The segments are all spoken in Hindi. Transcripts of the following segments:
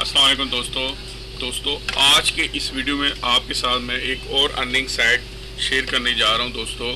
अस्सलाम वालेकुम दोस्तों आज के इस वीडियो में आपके साथ मैं एक और अर्निंग साइट शेयर करने जा रहा हूं। दोस्तों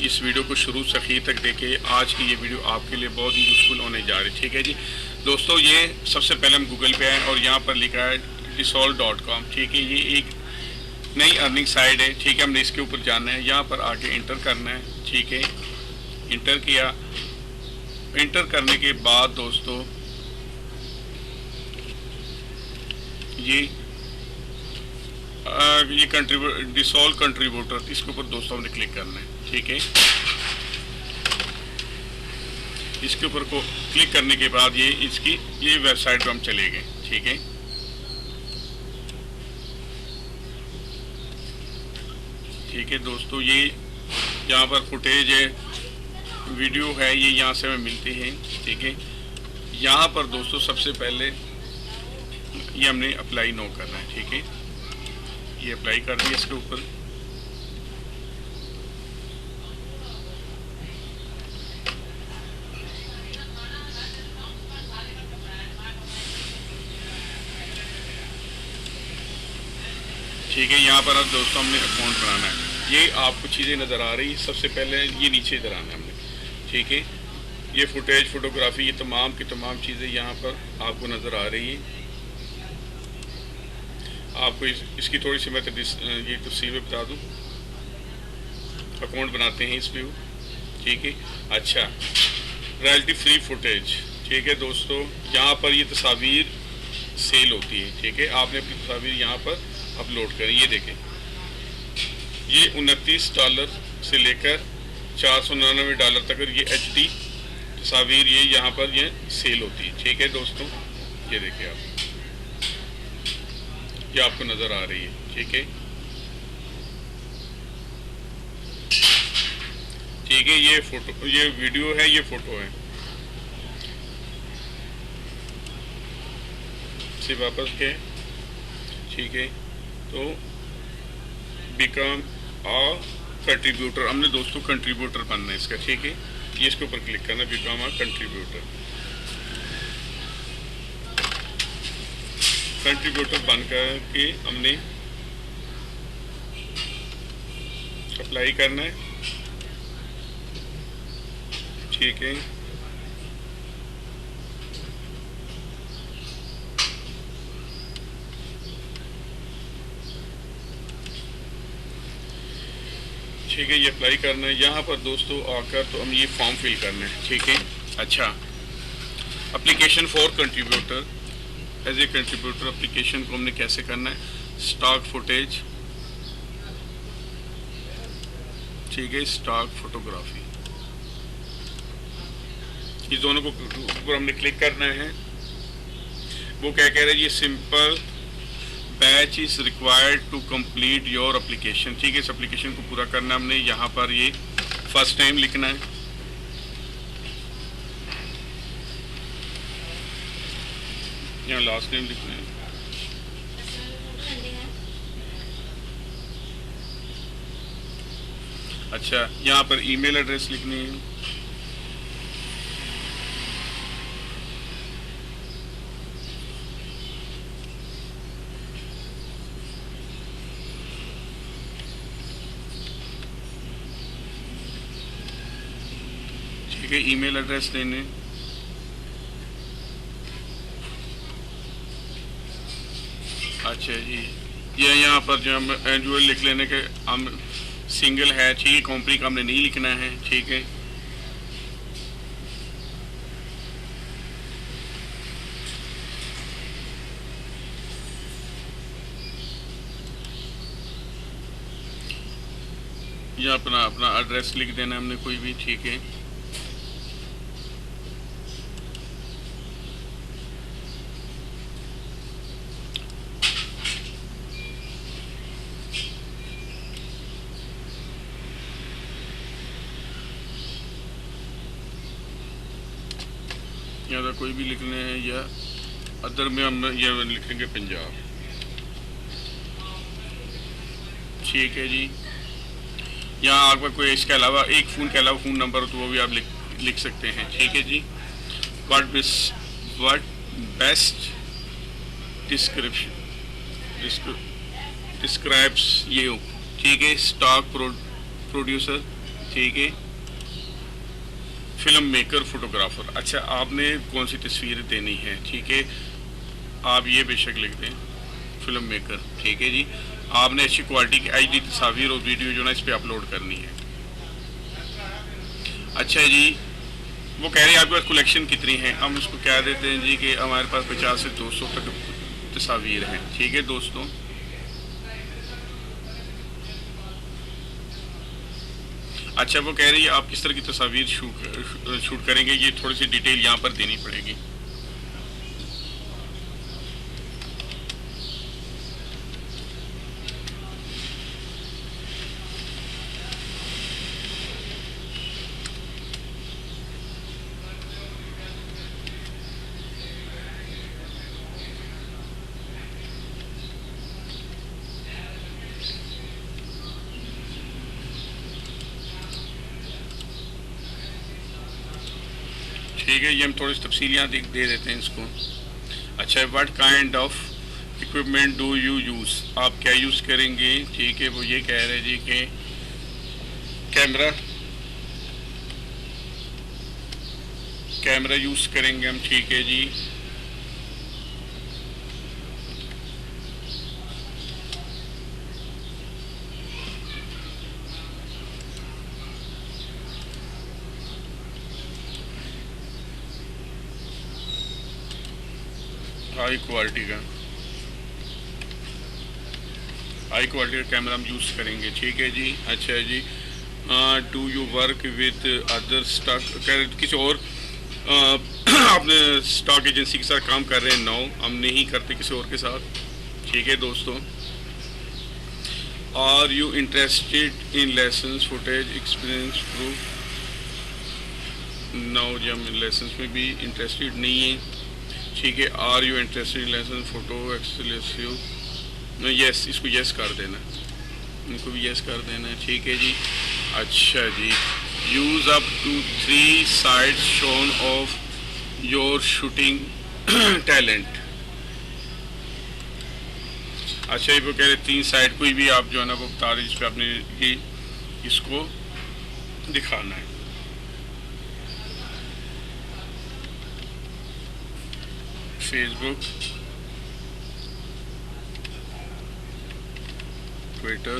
इस वीडियो को शुरू से आखिर तक देखें। आज की ये वीडियो आपके लिए बहुत ही यूज़फुल होने जा रही है। ठीक है जी दोस्तों, ये सबसे पहले हम गूगल पे आए और यहाँ पर लिखा है dissolve.com। ठीक है, ये एक नई अर्निंग साइट है। ठीक है, हमने इसके ऊपर जाना है, यहाँ पर आके इंटर करना है। ठीक है, इंटर किया। इंटर करने के बाद दोस्तों ये डिसॉल्व कंट्रीब्यूटर, इसके ऊपर दोस्तों हमने क्लिक करना है। ठीक है, इसके ऊपर को क्लिक करने के बाद ये वेबसाइट पर हम चले गए। ठीक है, ठीक है दोस्तों, ये यहाँ पर फुटेज है, वीडियो है, ये यहाँ से हमें मिलती है। ठीक है, यहाँ पर दोस्तों सबसे पहले ये हमने अप्लाई नो करना है। ठीक है, ये अप्लाई कर दिया इसके ऊपर। ठीक है, यहाँ पर अब दोस्तों हमने अकाउंट बनाना है। ये आपको चीज़ें नज़र आ रही है। सबसे पहले ये नीचे इधर आना है हमने। ठीक है, ये फुटेज, फोटोग्राफी, ये तमाम की तमाम चीज़ें यहाँ पर आपको नज़र आ रही है। आपको इसकी थोड़ी सी मैं ये तफसील में बता दूँ। अकाउंट बनाते हैं इस पर। ठीक है, अच्छा, रॉयल्टी फ्री फुटेज। ठीक है दोस्तों, यहाँ पर ये तस्वीर सेल होती है। ठीक है, आपने अपनी तस्वीर यहाँ पर अपलोड करें। ये देखें, ये $29 से लेकर $499 तक ये HD तस्वीर ये यहाँ पर ये सेल होती है। ठीक है दोस्तों, ये देखिए आप, ये आपको नज़र आ रही है। ठीक है, ठीक है, ये फोटो, ये वीडियो है, ये फोटो है। से वापस गए। ठीक है, तो बिकम अ कंट्रीब्यूटर, हमने दोस्तों कंट्रीब्यूटर बनना है इसका। ठीक है, ये इसके ऊपर क्लिक करना, बिकम अ कंट्रीब्यूटर। कंट्रीब्यूटर बनकर के हमने अप्लाई करना है। ठीक है, ठीक है, ये अप्लाई करना है। यहाँ पर दोस्तों आकर तो हम ये फॉर्म फिल करना है। ठीक है, अच्छा, application for contributor as a contributor, application को हमने कैसे करना है। स्टॉक फुटेज, ठीक है, स्टॉक फोटोग्राफी, इस दोनों को ऊपर हमने क्लिक करना है। वो क्या कह रहे हैं, ये simple batch is required to complete your application. ठीक है, इस एप्लीकेशन को पूरा करना हमने। यहाँ पर ये फर्स्ट टाइम लिखना है। यहाँ लास्ट नेम लिखना है। अच्छा, यहाँ पर ईमेल एड्रेस लिखनी है। ठीक है, ईमेल एड्रेस देने। अच्छा जी, ये यहाँ पर जो हम एनुअल लिख लेने के, हम सिंगल है। ठीक है, कंपनी का हमने नहीं लिखना है। ठीक है, ये अपना एड्रेस लिख देना हमने कोई भी। ठीक है, या तो कोई भी लिखने हैं, या अदर में हम ये लिखेंगे पंजाब। ठीक है जी, यहाँ आपका कोई इसके अलावा एक फ़ोन के अलावा फ़ोन नंबर हो तो वो भी आप लिख सकते हैं। ठीक है जी, व्हाट बेस्ट डिस्क्रिप्शन डिस्क्राइब्स ये, ठीक है, स्टॉक प्रोड्यूसर, ठीक है, फिल्म मेकर, फोटोग्राफर। अच्छा, आपने कौन सी तस्वीर देनी है, ठीक है, आप ये बेशक लिख दें फिल्म मेकर, ठीक है जी। आपने अच्छी क्वालिटी की HD तस्वीर और वीडियो जो ना इस पर अपलोड करनी है। अच्छा जी, वो कह रहे हैं आपके पास कलेक्शन कितनी है। हम उसको क्या देते हैं जी कि हमारे पास 50 से 200 तक तस्वीर हैं, ठीक है दोस्तों। अच्छा, वो कह रही है आप किस तरह की तस्वीर शूट करेंगे, ये थोड़ी सी डिटेल यहाँ पर देनी पड़ेगी। ठीक है, ये हम थोड़ी सी तफसीलियाँ दे देते हैं इसको। अच्छा, what kind of equipment do you use, आप क्या यूज़ करेंगे, ठीक है। वो ये कह रहे जी कि कैमरा यूज़ करेंगे हम, ठीक है जी। हाई क्वालिटी का कैमरा हम यूज़ करेंगे, ठीक है जी। अच्छा जी, do you work with other stock, किसी और आपने स्टॉक एजेंसी के साथ काम कर रहे हैं। नो, हम नहीं करते किसी और के साथ, ठीक है दोस्तों। Are you interested in lessons, footage, experience, proof. No जी, हम लेसन्स में भी इंटरेस्टेड नहीं है, ठीक है। Are you interested in lesson, photo exclusive, yes, इसको यस कर देना, इनको भी यस कर देना है, ठीक है जी। अच्छा जी, use up to 3 sites shown off your shooting talent. अच्छा, ये वो कह रहे 3 साइड कोई भी आप जो है ना वो बता रहे जिस पर आपने ये इसको दिखाना है। Facebook, Twitter,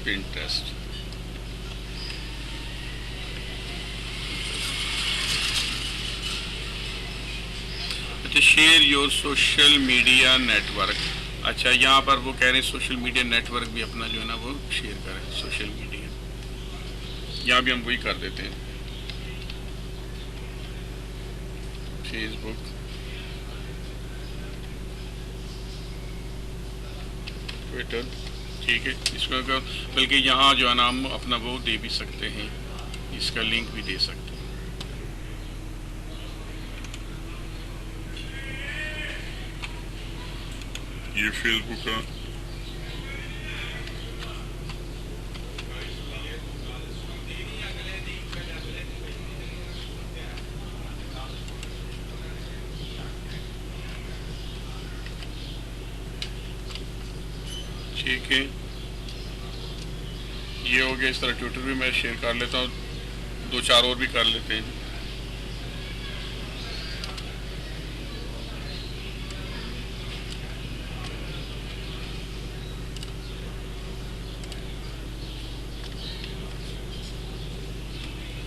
Pinterest. अच्छा, share your social media network. अच्छा, यहाँ पर वो कह रहे हैं सोशल मीडिया नेटवर्क भी अपना जो है ना वो शेयर करें, सोशल मीडिया, यहाँ भी हम वही कर देते हैं, फेसबुक, ट्विटर, ठीक है। इसको बल्कि यहाँ जो है ना हम अपना वो दे भी सकते हैं, इसका लिंक भी दे सकते हैं। ये फेसबुक का ठीक है, ये हो गया। इस तरह ट्विटर भी मैं शेयर कर लेता हूँ, 2-4 और भी कर लेते हैं।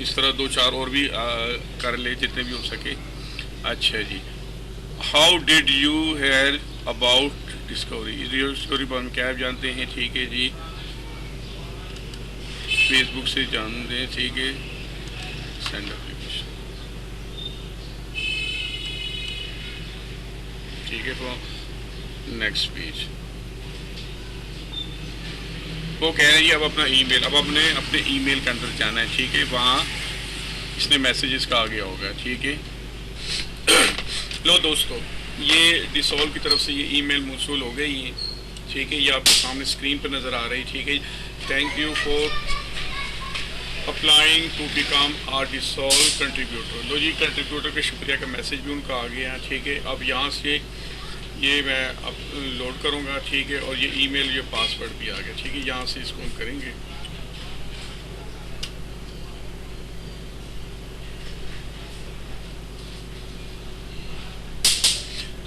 इस तरह 2-4 और भी कर ले जितने भी हो सके। अच्छा जी, how did you hear about Discovery, real story पर हम क्या जानते हैं, ठीक है जी। फेसबुक से जानते हैं, ठीक है। सेंड एप्लीकेशन, ठीक है। तो नेक्स्ट पेज वो कह रही है अब अपना ईमेल, अब अपने ईमेल के अंदर जाना है, ठीक है। वहाँ इसने मैसेजेस का आ गया होगा, ठीक है। लो दोस्तों, ये डिसॉल्व की तरफ से ये ईमेल मौसूल हो गई है, ठीक है। ये आपके सामने स्क्रीन पर नज़र आ रही है, ठीक है। Thank you for applying to become dissolve contributor. लो जी, कंट्रीब्यूटर के शुक्रिया का मैसेज भी उनका आ गया। ठीक है, अब यहाँ से ये मैं अब लोड करूँगा। ठीक है, और ये ईमेल, ये पासवर्ड भी आ गया। ठीक है, यहाँ से इसको हम करेंगे।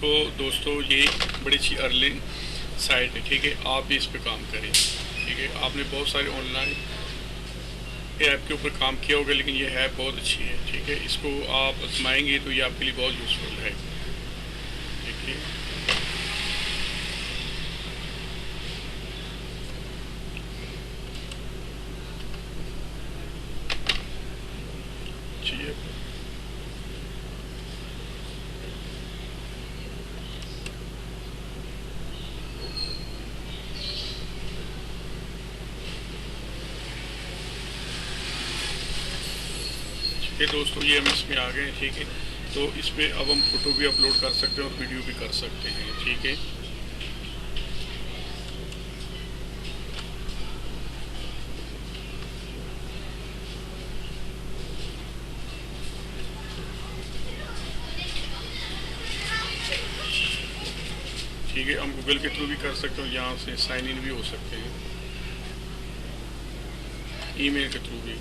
तो दोस्तों, ये बड़ी अच्छी अर्निंग साइट है। ठीक है, आप भी इस पे काम करें। ठीक है, आपने बहुत सारे ऑनलाइन ऐप के ऊपर काम किया होगा, लेकिन ये ऐप बहुत अच्छी है। ठीक है, इसको आप आजमाएंगे तो ये आपके लिए बहुत यूज़फुल है। ठीक है, चाहिए दोस्तों, ये हम इसमें आ गए। ठीक है, तो इसमें अब हम फ़ोटो भी अपलोड कर सकते हैं और वीडियो भी कर सकते हैं। ठीक है, ठीक है, हम गूगल के थ्रू भी कर सकते हैं, यहाँ से साइन इन भी हो सकते हैं, ईमेल के थ्रू भी।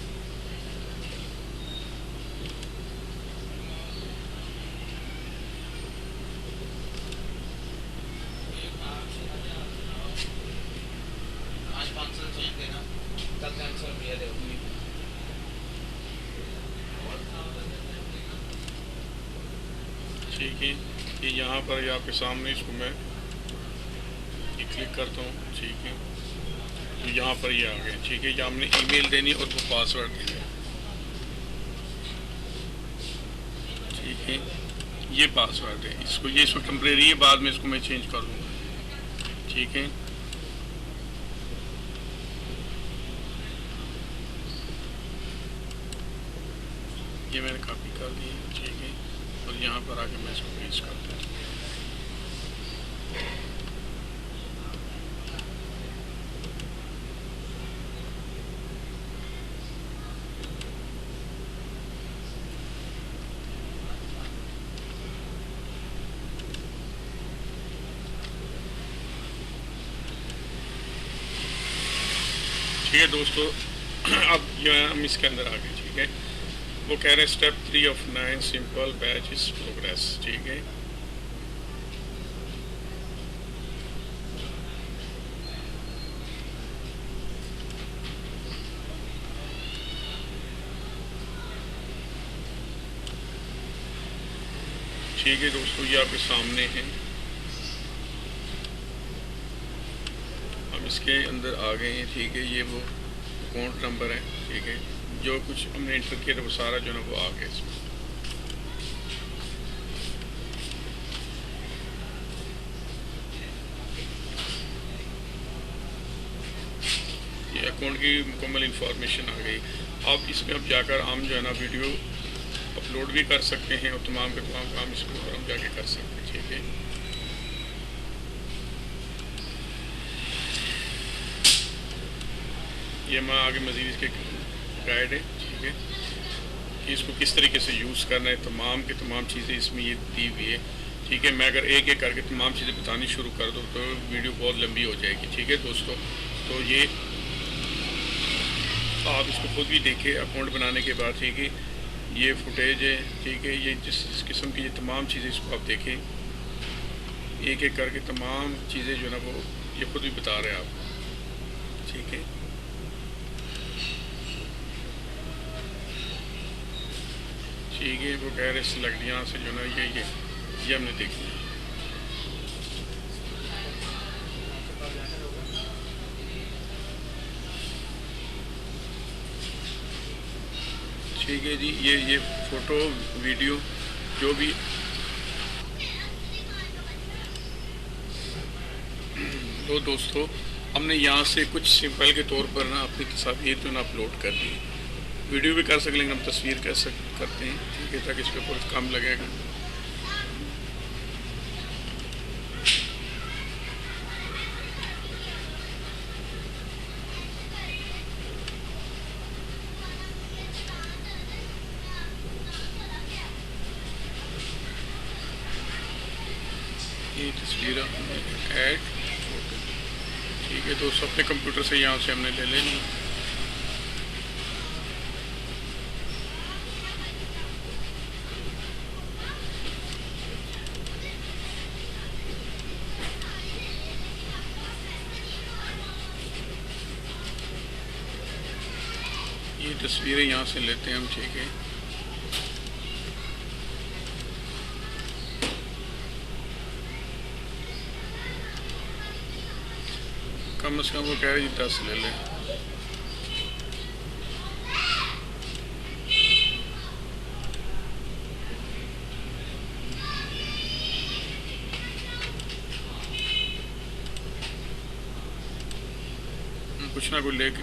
ठीक है, ये यहाँ पर ये आपके सामने, इसको मैं ये क्लिक करता हूँ। ठीक है, तो यहाँ पर ये आ गए। ठीक है, यहाँ हमने ईमेल देनी और वो पासवर्ड देना। ठीक है, ये पासवर्ड है, इसको ये इसको टेम्परेरी है, बाद में इसको मैं चेंज कर दूँगा। ठीक है, ये मैंने कॉपी कर दी है। ठीक है, और यहाँ पर आके मैं इसको पेस्ट करता हूँ। ठीक है दोस्तों, अब जो है हम इसके अंदर आ गए। ठीक है, वो कह रहे हैं step 3 of 9 simple batch is progress. ठीक है, ठीक है दोस्तों, ये आपके सामने है। हम इसके अंदर आ गए हैं। ठीक है, ये वो अकाउंट नंबर है। ठीक है, जो कुछ हमने इंटर किया था वो सारा जो है वो आ गया इसमें। ये अकाउंट की मुकम्मल इंफॉर्मेशन आ गई। अब इसमें अब जाकर हम जो है ना वीडियो अपलोड भी कर सकते हैं और तमाम के तमाम काम इसके ऊपर हम जाके कर सकते हैं। ठीक है, ये मैं आगे मज़ीद इसके गाइड है। ठीक है, कि इसको किस तरीके से यूज़ करना है, तमाम के तमाम चीज़ें इसमें ये दी हुई है। ठीक है, मैं अगर एक एक करके तमाम चीज़ें बतानी शुरू कर दूँ तो वीडियो बहुत लंबी हो जाएगी। ठीक है दोस्तों, तो ये आप इसको खुद भी देखें अकाउंट बनाने के बाद। ठीक है, ये फुटेज है। ठीक है, ये जिस किस्म की ये तमाम चीज़ें इसको आप देखें, एक एक करके तमाम चीज़ें जो है ना वो ये खुद भी बता रहे हैं आप। ठीक है, ठीक है, वो कह रहे सिलेक्ट, यहाँ से जो ना ये हमने देख लिया। ठीक है जी, ये फ़ोटो वीडियो जो भी तो दोस्तों, हमने यहाँ से कुछ सिंपल के तौर पर ना अपनी तस्वीर जो ना अपलोड कर दी। वीडियो भी कर सकते, लेकिन हम तस्वीर कैसे करते हैं। ठीक है, ताकि इस पर बहुत कम लगेगा। ये तस्वीर ऐड, ठीक है दोस्तों। अपने कंप्यूटर से यहाँ से हमने ले लेनी। ये तस्वीरें यहाँ से लेते हैं हम, ठीक है। कम से कम वो कह रहे हैं 10 ले लें। कुछ ना कुछ लेके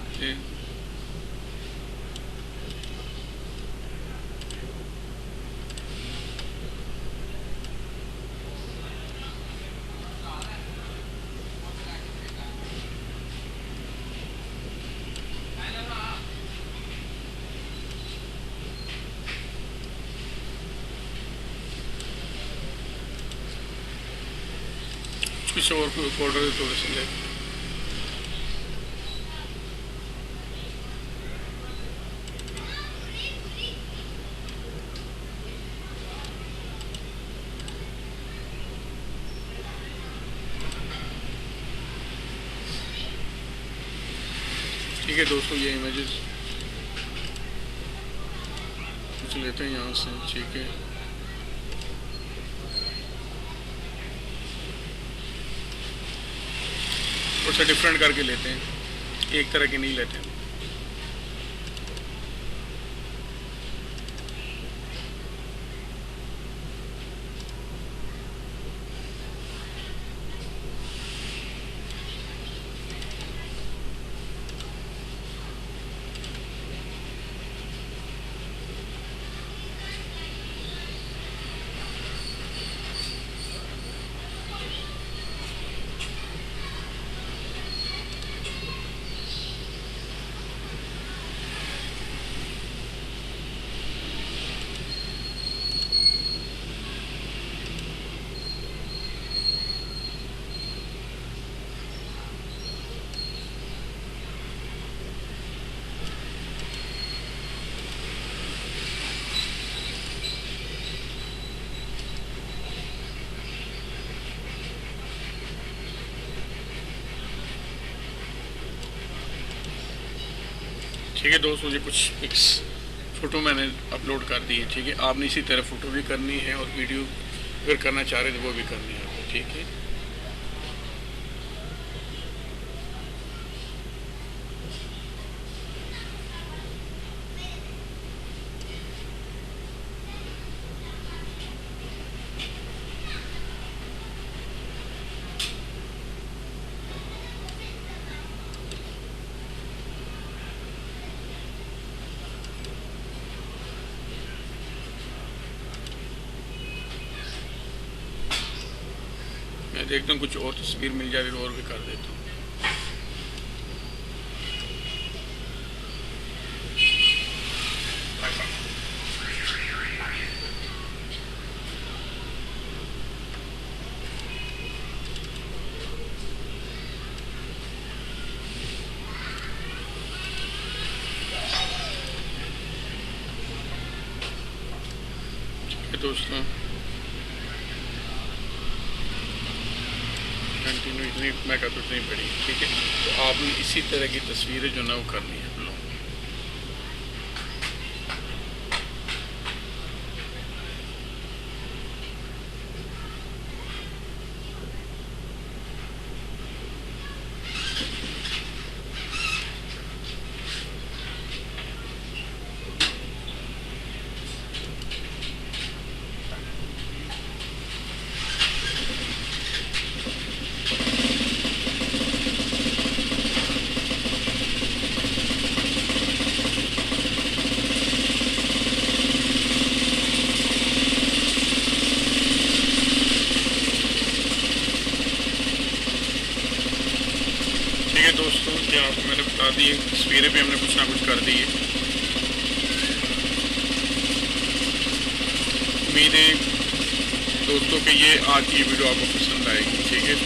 कुछ और ऑर्डर थोड़े से ले। ठीक है दोस्तों, ये इमेजेस कुछ लेते हैं यहाँ से, ठीक है। थोड़ा सा डिफरेंट करके लेते हैं, एक तरह के नहीं लेते हैं। ठीक है दोस्तों, ये कुछ पिक्स फ़ोटो मैंने अपलोड कर दी है, ठीक है। आपने इसी तरह फ़ोटो भी करनी है और वीडियो अगर करना चाह रहे हैं तो वो भी करनी है आपको, ठीक है। मैं देखता हूँ कुछ और तस्वीर मिल जाए तो और भी कर देता हूँ। ठीक है दोस्तों, कंटिन्यू इतनी मैं कहता हूँ इतनी बड़ी, ठीक है। तो आपने इसी तरह की तस्वीरें जो ना वो करनी है। ठीक है दोस्तों, ये आपको मैंने बता दी, तस्वीरें भी हमने कुछ ना कुछ कर दी है। उम्मीद है दोस्तों कि ये आज की वीडियो आपको पसंद आएगी, ठीक है।